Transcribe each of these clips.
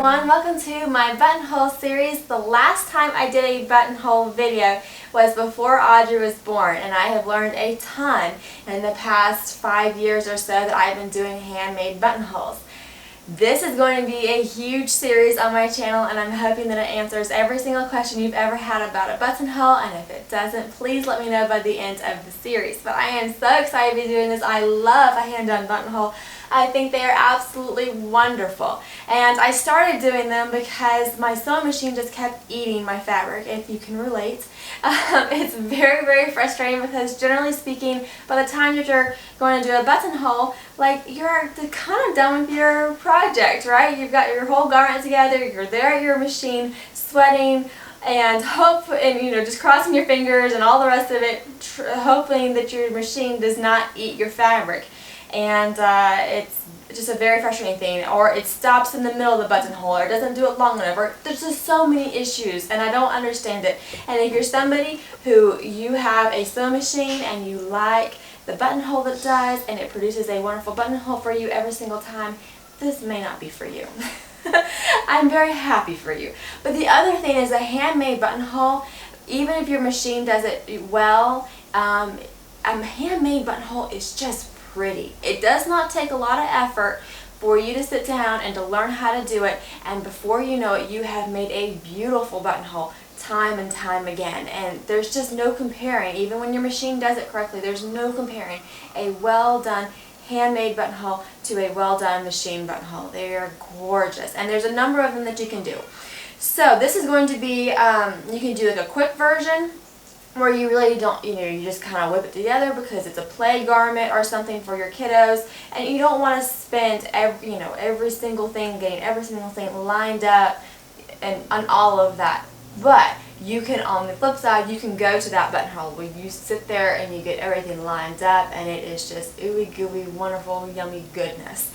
everyone, welcome to my buttonhole series. The last time I did a buttonhole video was before Audrey was born, and I have learned a ton in the past 5 years or so that I've been doing handmade buttonholes. This is going to be a huge series on my channel, and I'm hoping that it answers every single question you've ever had about a buttonhole, and if it doesn't, please let me know by the end of the series. But I am so excited to be doing this. I love a hand-done buttonhole. I think they are absolutely wonderful. And I started doing them because my sewing machine just kept eating my fabric, if you can relate. It's very, very frustrating because generally speaking, by the time that you're going to do a buttonhole, like, you're kind of done with your project, right? You've got your whole garment together, you're there at your machine sweating and just crossing your fingers and all the rest of it, hoping that your machine does not eat your fabric. And it's just a very frustrating thing, or it stops in the middle of the buttonhole, or it doesn't do it long enough, or there's just so many issues, and I don't understand it. And if you're somebody who you have a sewing machine and you like the buttonhole that it does, and it produces a wonderful buttonhole for you every single time, this may not be for you. I'm very happy for you. But the other thing is a handmade buttonhole, even if your machine does it well, a handmade buttonhole is just pretty. It does not take a lot of effort for you to sit down and to learn how to do it, and before you know it, you have made a beautiful buttonhole time and time again. And there's just no comparing, even when your machine does it correctly, there's no comparing a well done handmade buttonhole to a well done machine buttonhole. They are gorgeous, and there's a number of them that you can do. So this is going to be, you can do like a quick version, where you really don't, you just kind of whip it together because it's a play garment or something for your kiddos, and you don't want to spend every single thing, getting every single thing lined up and on all of that. But you can, on the flip side, you can go to that buttonhole where you sit there and you get everything lined up, and it is just ooey gooey, wonderful, yummy goodness.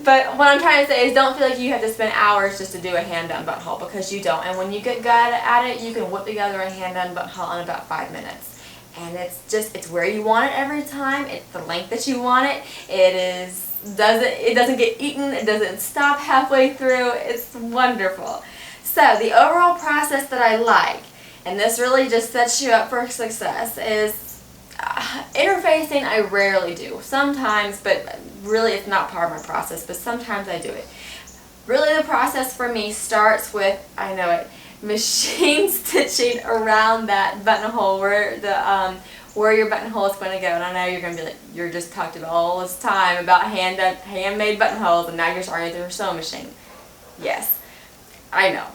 But what I'm trying to say is, don't feel like you have to spend hours just to do a hand-done buttonhole, because you don't. And when you get good at it, you can whip together a hand-done buttonhole in about 5 minutes. And it's where you want it every time. It's the length that you want it. It doesn't get eaten. It doesn't stop halfway through. It's wonderful. So the overall process that I like, and this really just sets you up for success, is interfacing. I rarely do. Sometimes, but really it's not part of my process, but sometimes I do it. Really, the process for me starts with, I know it, machine stitching around that buttonhole where your buttonhole is going to go. And I know you're going to be like, you're just talked about all this time about handmade buttonholes, and now you're starting with your sewing machine. Yes, I know,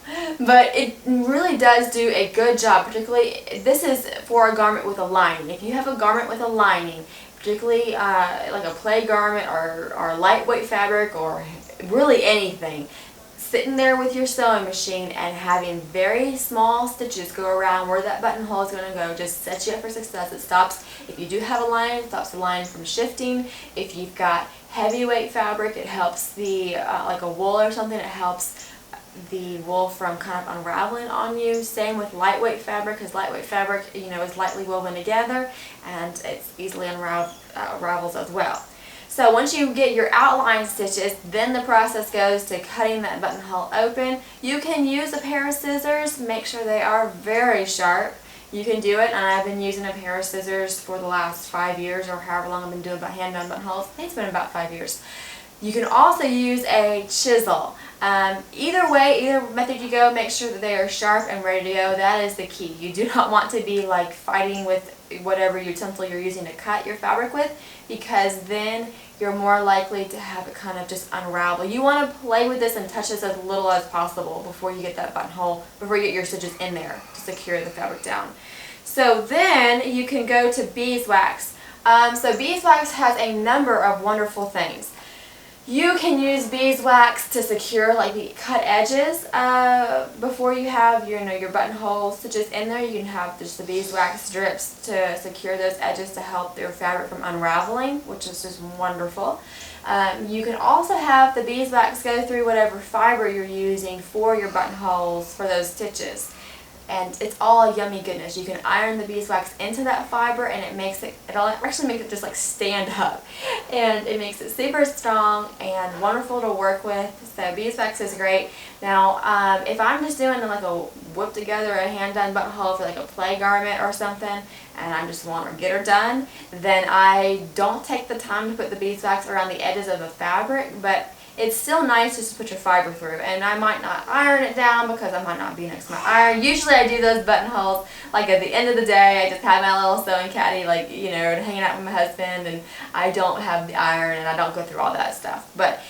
but it really does do a good job. Particularly, this is for a garment with a lining. If you have a garment with a lining, particularly like a play garment or lightweight fabric, or really anything, sitting there with your sewing machine and having very small stitches go around where that buttonhole is going to go just sets you up for success. It stops, if you do have a lining, it stops the lining from shifting. If you've got heavyweight fabric, it helps the, like a wool or something, it helps the wool from kind of unraveling on you. Same with lightweight fabric, because lightweight fabric, is lightly woven together, and it's easily unravels as well. So once you get your outline stitches, then the process goes to cutting that buttonhole open. You can use a pair of scissors. Make sure they are very sharp. You can do it, and I've been using a pair of scissors for the last 5 years, or however long I've been doing hand-done buttonholes. I think it's been about 5 years. You can also use a chisel. Either way, either method you go, make sure that they are sharp and ready to go. That is the key. You do not want to be like fighting with whatever utensil you're using to cut your fabric with, because then you're more likely to have it kind of just unravel. You want to play with this and touch this as little as possible before you get that buttonhole, before you get your stitches in there to secure the fabric down. So then you can go to beeswax. So beeswax has a number of wonderful things. You can use beeswax to secure like the cut edges before you have your buttonhole stitches in there. You can have just the beeswax strips to secure those edges to help your fabric from unraveling, which is just wonderful. You can also have the beeswax go through whatever fiber you're using for your buttonholes for those stitches. and it's all yummy goodness. You can iron the beeswax into that fiber, and it'll actually make it just like stand up, and it makes it super strong and wonderful to work with. So beeswax is great. Now if I'm just doing like a whip together a hand done buttonhole for like a play garment or something, and I just want to get her done, then I don't take the time to put the beeswax around the edges of the fabric, but it's still nice just to put your fiber through. And I might not iron it down because I might not be next to my iron. Usually I do those buttonholes like at the end of the day. I just have my little sewing caddy, like, you know, hanging out with my husband, and I don't have the iron and I don't go through all that stuff. But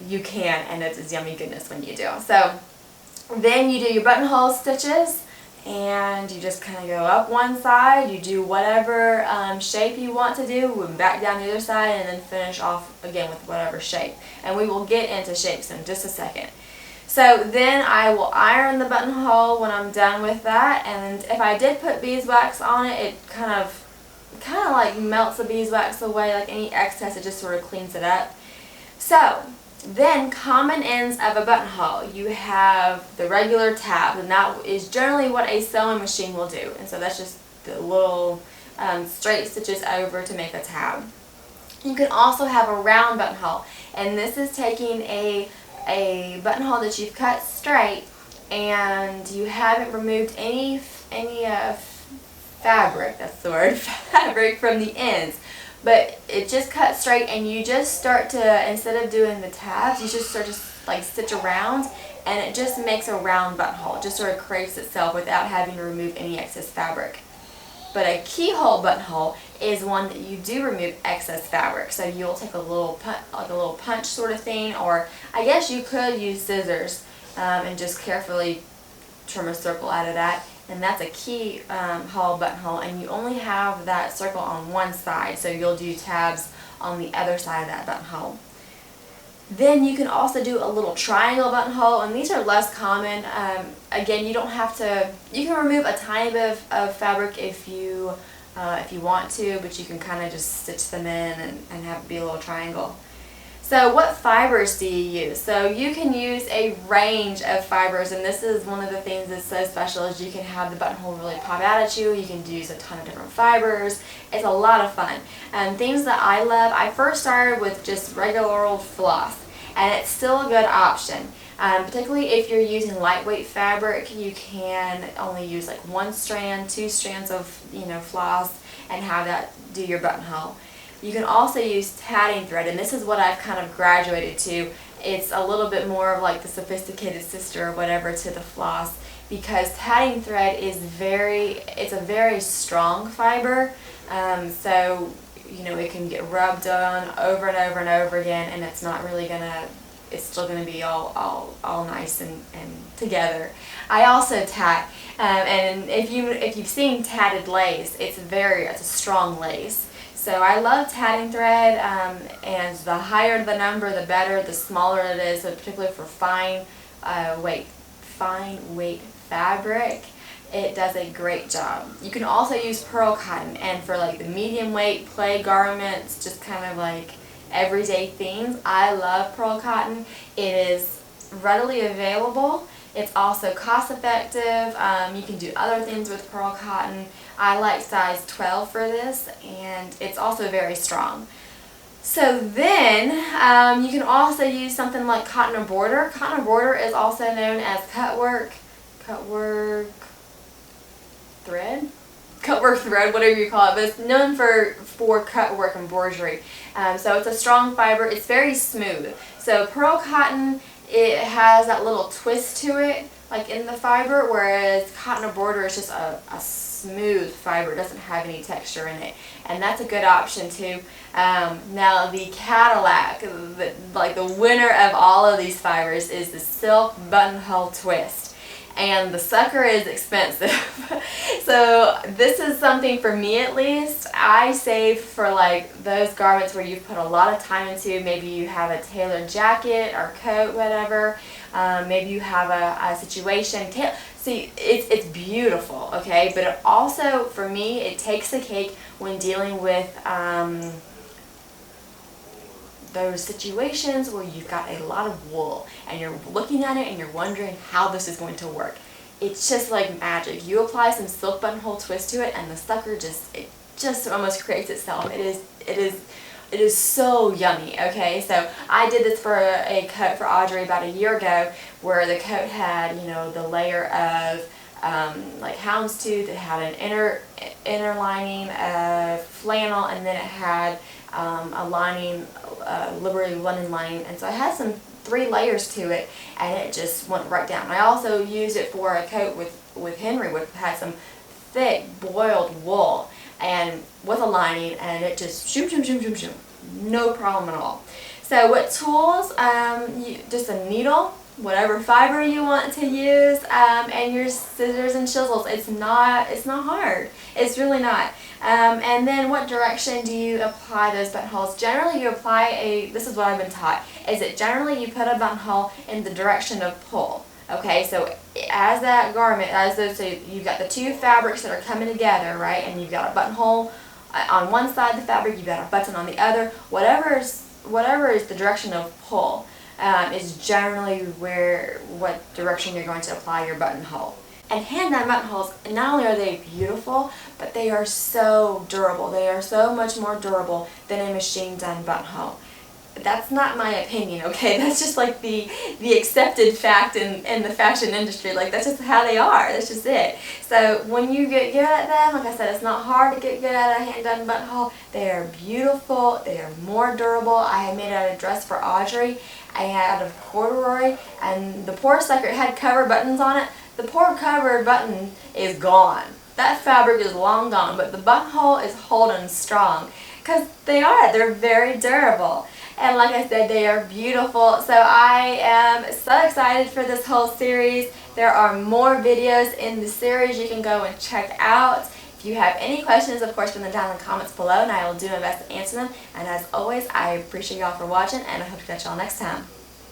you can, and it's yummy goodness when you do. So then you do your buttonhole stitches, and you just kind of go up one side, you do whatever shape you want to do, and back down the other side, and then finish off again with whatever shape. And we will get into shapes in just a second. So then I will iron the buttonhole when I'm done with that, and if I did put beeswax on it, it kind of like melts the beeswax away, like any excess, it just sort of cleans it up. So then, common ends of a buttonhole. You have the regular tab, and that is generally what a sewing machine will do. And so that's just the little straight stitches over to make a tab. You can also have a round buttonhole, and this is taking a buttonhole that you've cut straight, and you haven't removed any fabric. That's the word, fabric from the ends. But it just cuts straight, and you just start to, instead of doing the tabs, you just start to like stitch around, and it just makes a round buttonhole. It just sort of creates itself without having to remove any excess fabric. But a keyhole buttonhole is one that you do remove excess fabric. So you'll take a little punch sort of thing, or I guess you could use scissors and just carefully trim a circle out of that. And that's a keyhole buttonhole, and you only have that circle on one side, so you'll do tabs on the other side of that buttonhole. Then you can also do a little triangle buttonhole, and these are less common. Again, you don't have to, you can remove a tiny bit of fabric if you want to, but you can kind of just stitch them in and have it be a little triangle. So what fibers do you use? So you can use a range of fibers, and this is one of the things that's so special, is you can have the buttonhole really pop out at you. You can use a ton of different fibers. It's a lot of fun. And things that I love, I first started with just regular old floss, and it's still a good option. Particularly if you're using lightweight fabric, you can only use like one strand, 2 strands of floss, and have that do your buttonhole. You can also use tatting thread, and this is what I've kind of graduated to. It's a little bit more of like the sophisticated sister or whatever to the floss, because tatting thread is it's a very strong fiber, so it can get rubbed on over and over and over again, and it's not really it's still gonna be all nice and together. I also tat, and if you've seen tatted lace, it's a strong lace. So I love tatting thread, and the higher the number, the better. The smaller it is, so particularly for fine weight fabric, it does a great job. You can also use pearl cotton, and for like the medium weight play garments, just kind of like everyday things, I love pearl cotton. It is readily available. It's also cost effective. You can do other things with pearl cotton. I like size 12 for this, and it's also very strong. So then you can also use something like cotton or border. Cotton or border is also known as cut work thread, whatever you call it, but it's known for cut work embroidery. So it's a strong fiber. It's very smooth. So pearl cotton, it has that little twist to it, like in the fiber, whereas cotton or border is just a smooth fiber. It doesn't have any texture in it, and that's a good option too. Now the Cadillac, the winner of all of these fibers, is the silk buttonhole twist, and the sucker is expensive. So this is something, for me at least, I save for like those garments where you've put a lot of time into. Maybe you have a tailored jacket or coat, whatever. Maybe you have a situation. See, it's beautiful, okay? But it also, for me, it takes the cake when dealing with those situations where you've got a lot of wool and you're looking at it and you're wondering how this is going to work. it's just like magic. You apply some silk buttonhole twist to it and the sucker just almost creates itself. It is so yummy. Okay, so I did this for a coat for Audrey about a year ago, where the coat had, you know, the layer of like houndstooth. It had an inner lining of flannel, and then it had a lining, Liberty linen lining, and so I had some 3 layers to it, and it just went right down. I also used it for a coat with Henry, which had some thick boiled wool and with a lining, and it just shoom shoom shoom shoom shoom, no problem at all. So what tools? Just a needle, whatever fiber you want to use, and your scissors and chisels. It's not hard. It's really not. And then what direction do you apply those buttonholes? Generally you apply this is what I've been taught, is that generally you put a buttonhole in the direction of pull. Okay, so as that garment, so you've got the 2 fabrics that are coming together, right? And you've got a buttonhole on one side of the fabric, you've got a button on the other. Whatever is the direction of pull is generally what direction you're going to apply your buttonhole. And hand-done buttonholes, not only are they beautiful, but they are so durable. They are so much more durable than a machine-done buttonhole. That's not my opinion, okay? That's just like the accepted fact in the fashion industry. Like, that's just how they are. That's just it. So when you get good at them, like I said, it's not hard to get good at a hand-done buttonhole. They are beautiful. They are more durable. I had made out a dress for Audrey out of corduroy, and the poor sucker had cover buttons on it. The poor covered button is gone. That fabric is long gone, but the buttonhole is holding strong because they're very durable. And like I said, they are beautiful. So I am so excited for this whole series. There are more videos in the series you can go and check out. If you have any questions, of course, put them down in the comments below, and I will do my best to answer them. And as always, I appreciate y'all for watching, and I hope to catch y'all next time.